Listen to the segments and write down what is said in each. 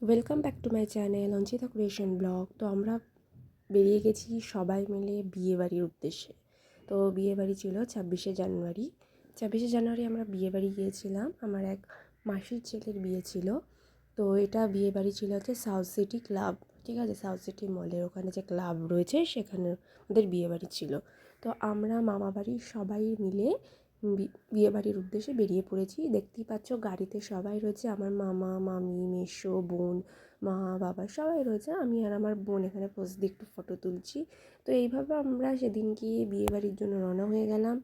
Welcome back to my channel Anchita creation blog. তো আমরা বেরিয়ে গেছি সবাই মিলে বিয়েবাড়ির উদ্দেশ্যে। তো বিয়েবাড়ি ছিল 26শে জানুয়ারি। 26শে জানুয়ারি আমরা বিয়েবাড়ি গিয়েছিলাম। আমার এক মাসির ছেলের বিয়ে ছিল। তো এটা বিয়েবাড়ি ছিল হচ্ছে সাউথ সিটি ক্লাব, ঠিক আছে, সাউথ সিটি মলের ওখানে যে ক্লাব রয়েছে সেখানে ওদের বিয়েবাড়ি ছিল। তো আমরা মামাবাড়ির সবাই মিলে বিয়েবাড়ির উদ্দেশ্যে বেরিয়ে পড়েছি। দেখতেই পাচ্ছ গাড়িতে সবাই রয়েছে, আমার মামা, মামি, মেসো, বোন, মা, বাবা সবাই রয়েছে। আমি আর আমার বোন এখানে পোজ দিয়ে একটু ফটো তুলছি। তো এইভাবে আমরা সেদিন গিয়ে বিয়েবাড়ির জন্য রওনা হয়ে গেলাম।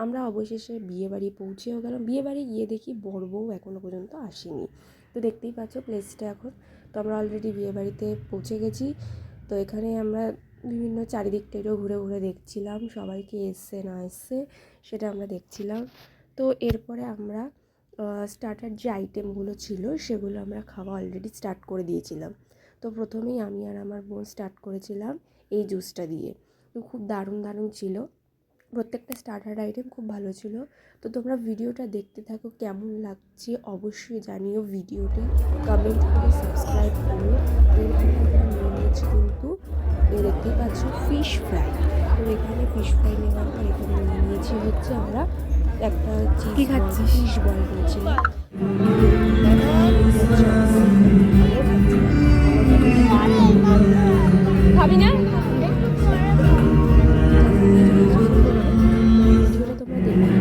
আমরা অবশেষে বিয়েবাড়ি পৌঁছেও গেলাম। বিয়েবাড়ি গিয়ে দেখি বর বউ এখনও পর্যন্ত আসেনি। তো দেখতেই পাচ্ছ প্লেসটা এখন। তো আমরা অলরেডি বিয়েবাড়িতে পৌঁছে গেছি। তো এখানে আমরা বিভিন্ন চারিদিকটাও ঘুরে ঘুরে দেখছিলাম, সবাইকে এসছে না এসছে সেটা আমরা দেখছিলাম। তো এরপরে আমরা স্টার্টার যে আইটেমগুলো ছিল সেগুলো আমরা খাওয়া অলরেডি স্টার্ট করে দিয়েছিলাম। তো প্রথমেই আমি আর আমার বোন স্টার্ট করেছিলাম এই জুসটা দিয়ে। তো খুব দারুণ দারুণ ছিল, প্রত্যেকটা স্টার্টার আইটেম খুব ভালো ছিল। তো তোমরা ভিডিওটা দেখতে থাকো, কেমন লাগছে অবশ্যই জানিও। ভিডিওটি কমেন্ট করে সাবস্ক্রাইব করো। এরপরে আমরা নিয়ে নিয়েছি কিন্তু দেখতেই পাচ্ছ ফিশ ফ্রাই। তো এখানে ফিশ ফ্রাই নেওয়ার পর এখানে নিয়ে নিয়েছি হচ্ছে আমরা একটা চিজ বল, ফিশ বল নিয়েছিলাম। খাবি না? ভিডিওটা তোমরা দেখতে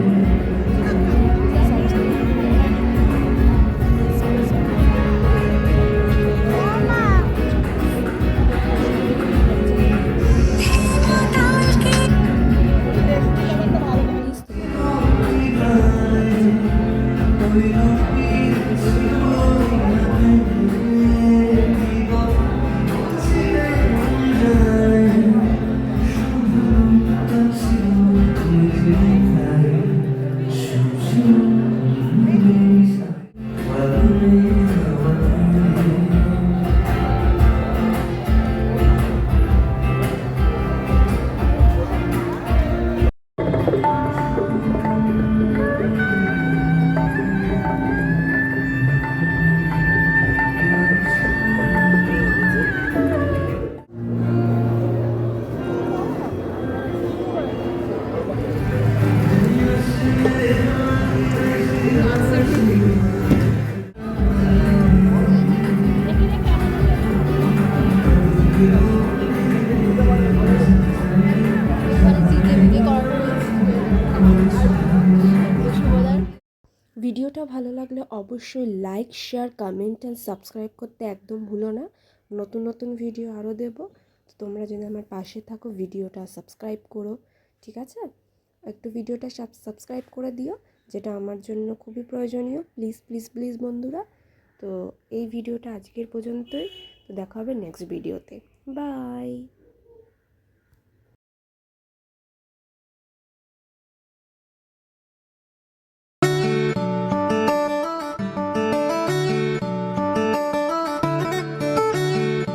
ভিডিওটা ভালো লাগলে অবশ্যই like, share, comment and subscribe করতে একদম ভুলো না। নতুন নতুন ভিডিও আরও দেবো। তো তোমরা যদি আমার পাশে থাকো ভিডিওটা সাবস্ক্রাইব করো, ঠিক আছে? একটু ভিডিওটা সাবস্ক্রাইব করে দিও, যেটা আমার জন্য খুবই প্রয়োজনীয়। প্লিজ প্লিজ প্লিজ বন্ধুরা। তো এই ভিডিওটা আজকের পর্যন্তই। তো দেখা হবে নেক্সট ভিডিওতে। বাই।